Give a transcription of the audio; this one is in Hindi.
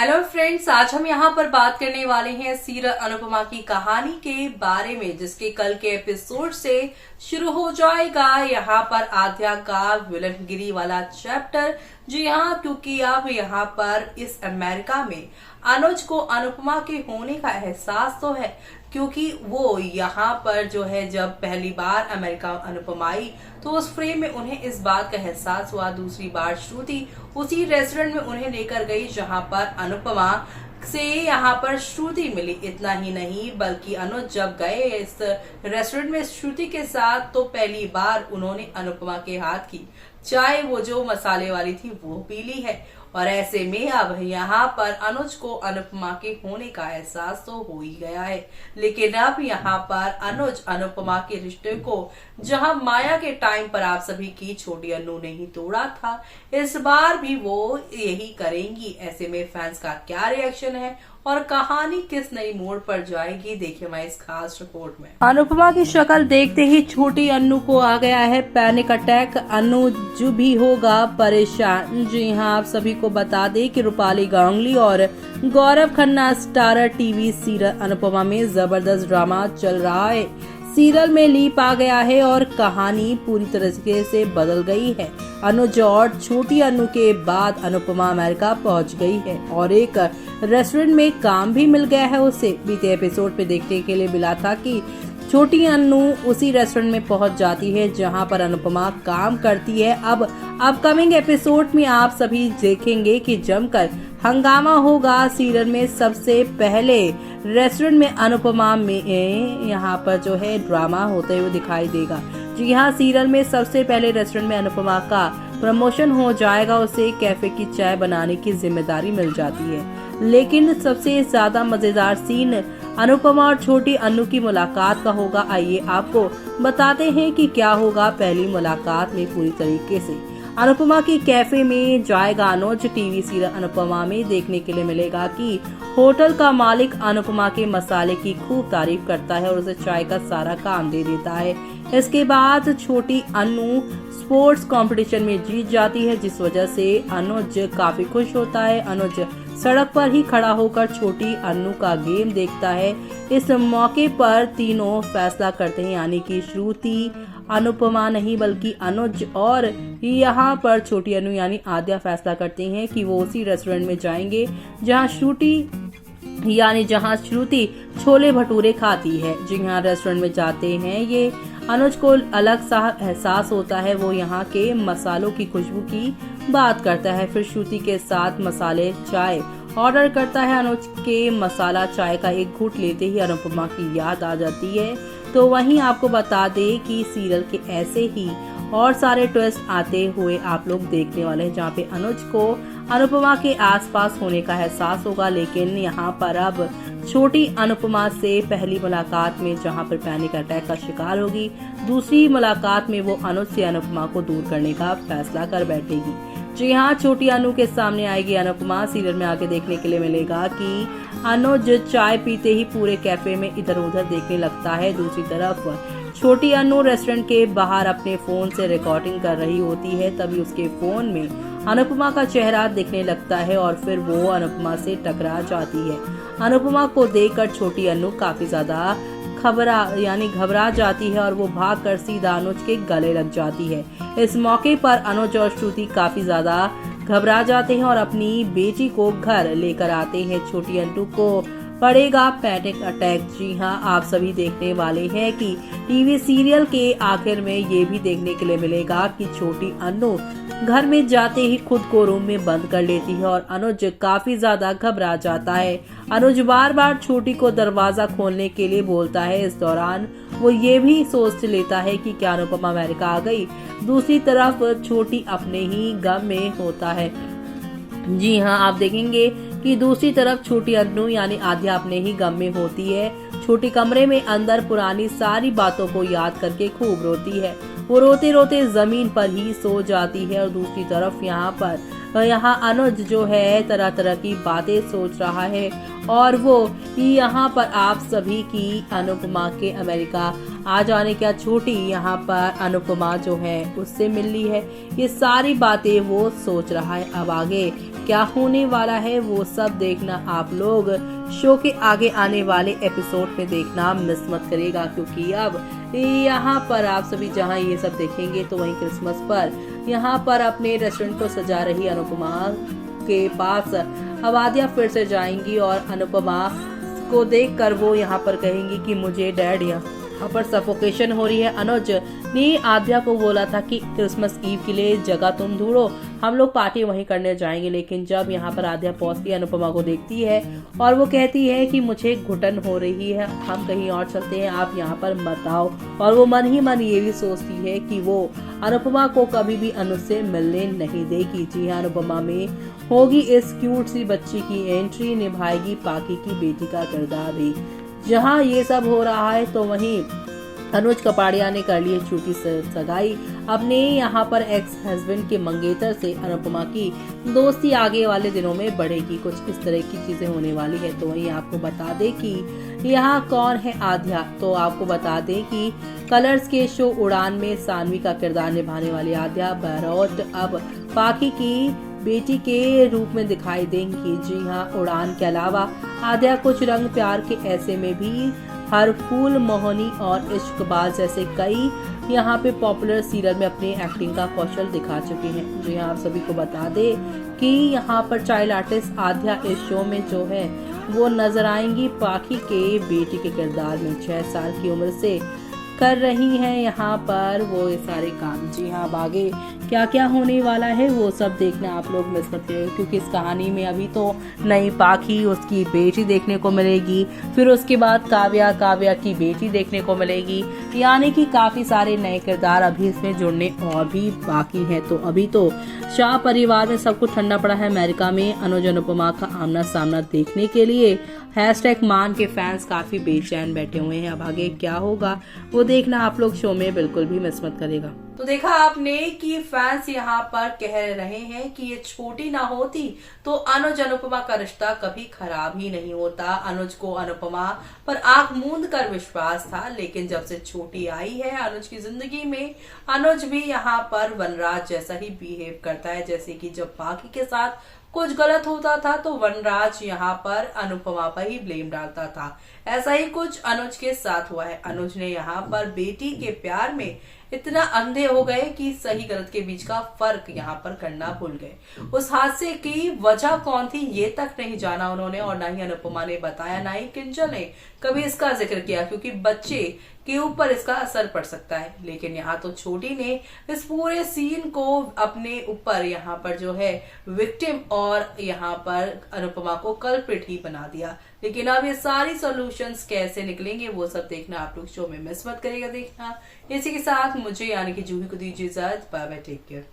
हेलो फ्रेंड्स, आज हम यहाँ पर बात करने वाले हैं सीरियल अनुपमा की कहानी के बारे में, जिसके कल के एपिसोड से शुरू हो जाएगा यहाँ पर आद्या का विलनगिरी वाला चैप्टर। जी हाँ, क्योंकि अब यहाँ पर इस अमेरिका में अनुज को अनुपमा के होने का एहसास तो है, क्योंकि वो यहाँ पर जो है जब पहली बार अमेरिका अनुपमा आई तो उस फ्रेम में उन्हें इस बात का एहसास हुआ। दूसरी बार श्रुति उसी रेस्टोरेंट में उन्हें लेकर गई जहाँ पर अनुपमा से यहाँ पर श्रुति मिली। इतना ही नहीं बल्कि अनुज जब गए इस रेस्टोरेंट में श्रुति के साथ तो पहली बार उन्होंने अनुपमा के हाथ की चाय, वो जो मसाले वाली थी, वो पी ली है। और ऐसे में अब यहाँ पर अनुज को अनुपमा के होने का एहसास तो हो ही गया है, लेकिन अब यहाँ पर अनुज अनुपमा के रिश्ते को जहाँ माया के टाइम पर आप सभी की छोटी अनु ने ही तोड़ा था, इस बार भी वो यही करेंगी। ऐसे में फैंस का क्या रिएक्शन है और कहानी किस नई मोड़ पर जाएगी, देखिए मैं इस खास रिपोर्ट में। अनुपमा की शक्ल देखते ही छोटी अन्नू को आ गया है पैनिक अटैक। अनुज भी होगा परेशान। जी हाँ, आप सभी को बता दें कि रूपाली गांगुली और Gaurav Khanna starrer TV serial Anupamaa में जबरदस्त ड्रामा चल रहा है। सीरियल में लीप आ गया है और कहानी पूरी तरीके से बदल गई है। अनुज और छोटी अनु के बाद अनुपमा अमेरिका पहुंच गई है और एक रेस्टोरेंट में काम भी मिल गया है उसे। बीते एपिसोड पे देखने के लिए मिला था कि छोटी अनु उसी रेस्टोरेंट में पहुंच जाती है जहां पर अनुपमा काम करती है। अब अपकमिंग एपिसोड में आप सभी देखेंगे कि जमकर हंगामा होगा। सीरियल में सबसे पहले रेस्टोरेंट में अनुपमा में यहाँ पर जो है ड्रामा होते हुए दिखाई देगा। जी हाँ, सीरियल में सबसे पहले रेस्टोरेंट में अनुपमा का प्रमोशन हो जाएगा। उसे कैफे की चाय बनाने की जिम्मेदारी मिल जाती है। लेकिन सबसे ज्यादा मजेदार सीन अनुपमा और छोटी अनु की मुलाकात का होगा। आइए आपको बताते हैं कि क्या होगा पहली मुलाकात में। पूरी तरीके से अनुपमा की कैफे में जाएगा अनुज। टीवी सीरियल अनुपमा में देखने के लिए मिलेगा कि होटल का मालिक अनुपमा के मसाले की खूब तारीफ करता है और उसे चाय का सारा काम दे देता है। इसके बाद छोटी अनु स्पोर्ट्स कंपटीशन में जीत जाती है, जिस वजह से अनुज काफी खुश होता है। अनुज सड़क पर ही खड़ा होकर छोटी अनु का गेम देखता है। इस मौके पर तीनों फैसला करते हैं, यानी कि श्रुति, अनुपमा नहीं बल्कि अनुज और यहाँ पर छोटी अनु यानी आद्या फैसला करते हैं कि वो उसी रेस्टोरेंट में जाएंगे जहाँ श्रुति छोले भटूरे खाती है। जी हाँ, रेस्टोरेंट में जाते हैं। ये अनुज को अलग सा एहसास होता है। वो यहाँ के मसालों की खुशबू की बात करता है। फिर श्रुति के साथ मसाले चाय ऑर्डर करता है। अनुज के मसाला चाय का एक घूंट लेते ही अनुपमा की याद आ जाती है। तो वहीं आपको बता दें कि सीरियल के ऐसे ही और सारे ट्विस्ट आते हुए आप लोग देखने वाले हैं, जहाँ पे अनुज को अनुपमा के आसपास होने का एहसास होगा। लेकिन यहाँ पर अब छोटी अनुपमा से पहली मुलाकात में जहाँ पर पैनिक अटैक का शिकार होगी, दूसरी मुलाकात में वो अनुज से अनुपमा को दूर करने का फैसला कर बैठेगी। जी हाँ, छोटी अनु के सामने आएगी अनुपमा। सीरियल में आगे देखने के लिए मिलेगा कि अनुज चाय पीते ही पूरे कैफे में इधर उधर देखने लगता है। दूसरी तरफ छोटी अनु रेस्टोरेंट के बाहर अपने फोन से रिकॉर्डिंग कर रही होती है। तभी उसके फोन में अनुपमा का चेहरा दिखने लगता है और फिर वो अनुपमा से टकरा जाती है। अनुपमा को देखकर छोटी अनु काफी ज्यादा घबरा जाती है और वो भागकर सीधा अनुज के गले लग जाती है। इस मौके पर अनुज और श्रुति काफी ज्यादा घबरा जाते हैं और अपनी बेटी को घर लेकर आते हैं। छोटी अनु को पड़ेगा पैनिक अटैक। जी हाँ, आप सभी देखने वाले हैं कि टीवी सीरियल के आखिर में ये भी देखने के लिए मिलेगा कि छोटी अनु घर में जाते ही खुद को रूम में बंद कर लेती है और अनुज काफी ज्यादा घबरा जाता है। अनुज बार बार छोटी को दरवाजा खोलने के लिए बोलता है। इस दौरान वो ये भी सोच लेता है कि क्या अनुपमा अमेरिका आ गई। दूसरी तरफ छोटी अपने ही गम में होता है। जी हाँ, आप देखेंगे कि दूसरी तरफ छोटी अनु यानी आद्या अपने ही गम में होती है। छोटी कमरे में अंदर पुरानी सारी बातों को याद करके खूब रोती है। वो रोते रोते जमीन पर ही सो जाती है और दूसरी तरफ यहाँ पर यहाँ अनुज जो है तरह तरह की बातें सोच रहा है और वो यहाँ पर आप सभी की अनुपमा के अमेरिका आ जाने क्या छोटी यहाँ पर अनुपमा जो है उससे मिल ली है। ये सारी बातें वो सोच रहा है। अब आगे क्या होने वाला है वो सब देखना आप लोग शो के आगे आने वाले एपिसोड में देखना मिस मत करिएगा, क्योंकि अब यहाँ पर आप सभी जहाँ ये सब देखेंगे तो वहीं क्रिसमस पर यहाँ पर अपने रेस्टोरेंट को सजा रही अनुपमा के पास आद्या फिर से जाएंगी और अनुपमा को देखकर वो यहाँ पर कहेंगी कि मुझे डैड यहाँ पर सफोकेशन हो रही है। अनुज ने आद्या को बोला था कि क्रिसमस ईव के लिए जगह तुम ढूंढो, हम लोग पार्टी वहीं करने जाएंगे। लेकिन जब यहाँ पर आद्या पहुंचती है अनुपमा को देखती है और वो कहती है कि मुझे घुटन हो रही है, हम कहीं और चलते हैं, आप यहाँ पर मत आओ। और वो मन ही मन ये भी सोचती है कि वो अनुपमा को कभी भी अनुज से मिलने नहीं देगी। जी हाँ, अनुपमा में होगी इस क्यूट सी बच्ची की एंट्री, निभाएगी पाकी की बेटी का किरदार भी। जहाँ ये सब हो रहा है तो वहीं अनुज कपाड़िया ने कर ली छोटी सगाई अपने यहाँ पर एक्स हस्बैंड के मंगेतर से। अनुपमा की दोस्ती आगे वाले दिनों में बढ़ेगी, कुछ इस तरह की चीजें होने वाली है। तो वहीं आपको बता दे कि यहाँ कौन है आद्या, तो आपको बता दे कि कलर्स के शो उड़ान में सानवी का किरदार निभाने वाली आद्या बहरौट अब पाकी की बेटी के रूप में दिखाई देंगी। जी हाँ, उड़ान के अलावा आद्या कुछ रंग प्यार के ऐसे में भी हर फूल मोहनी और इश्कबाज जैसे कई यहाँ पे पॉपुलर सीरियल में अपनी एक्टिंग का कौशल दिखा चुकी हैं। जी हाँ, आप सभी को बता दे कि यहाँ पर चाइल्ड आर्टिस्ट आद्या इस शो में जो है वो नजर आएंगी पाकी के बेटी के किरदार में। 6 साल की उम्र से कर रही हैं यहाँ पर वो ये सारे काम। जी हाँ, अब आगे क्या क्या होने वाला है वो सब देखना आप लोग मिस मत करिए, क्योंकि इस कहानी में अभी तो नई पाकी उसकी बेटी देखने को मिलेगी, फिर उसके बाद काव्या की बेटी देखने को मिलेगी, यानी कि काफी सारे नए किरदार अभी इसमें जुड़ने और भी बाकी हैं। तो अभी तो शाह परिवार में सब कुछ ठंडा पड़ा है। अमेरिका में अनुज अनुपमा का आमना सामना देखने के लिए #मान के फैंस काफी बेचैन बैठे हुए हैं। अब आगे क्या होगा वो देखना आप लोग शो में बिल्कुल भी मिस मत करेगा। तो देखा आपने कि फैंस यहाँ पर कह रहे हैं कि ये छोटी ना होती तो अनुज अनुपमा का रिश्ता कभी खराब ही नहीं होता। अनुज को अनुपमा पर आंख मूंद कर विश्वास था, लेकिन जब से छोटी आई है अनुज की जिंदगी में, अनुज भी यहाँ पर वनराज जैसा ही बिहेव करता है। जैसे कि जब पाकी के साथ कुछ गलत होता था तो वनराज यहाँ पर अनुपमा पर ही ब्लेम डालता था। ऐसा ही कुछ अनुज के साथ हुआ है। अनुज ने यहाँ पर बेटी के प्यार में इतना अंधे हो गए कि सही गलत के बीच का फर्क यहाँ पर करना भूल गए। उस हादसे की वजह कौन थी ये तक नहीं जाना उन्होंने, और ना ही अनुपमा ने बताया, ना ही किंजल ने कभी इसका जिक्र किया, क्योंकि बच्चे के ऊपर इसका असर पड़ सकता है। लेकिन यहाँ तो छोटी ने इस पूरे सीन को अपने ऊपर यहाँ पर जो है विक्टिम और यहाँ पर अनुपमा को कल्प्रिट ही बना दिया। लेकिन अब ये सारी सॉल्यूशंस कैसे निकलेंगे वो सब देखना आप लोग शो में मिस मत करिएगा देखना। इसी के साथ मुझे यानी कि जूही को दीजिए इजाजत। Bye bye, take care.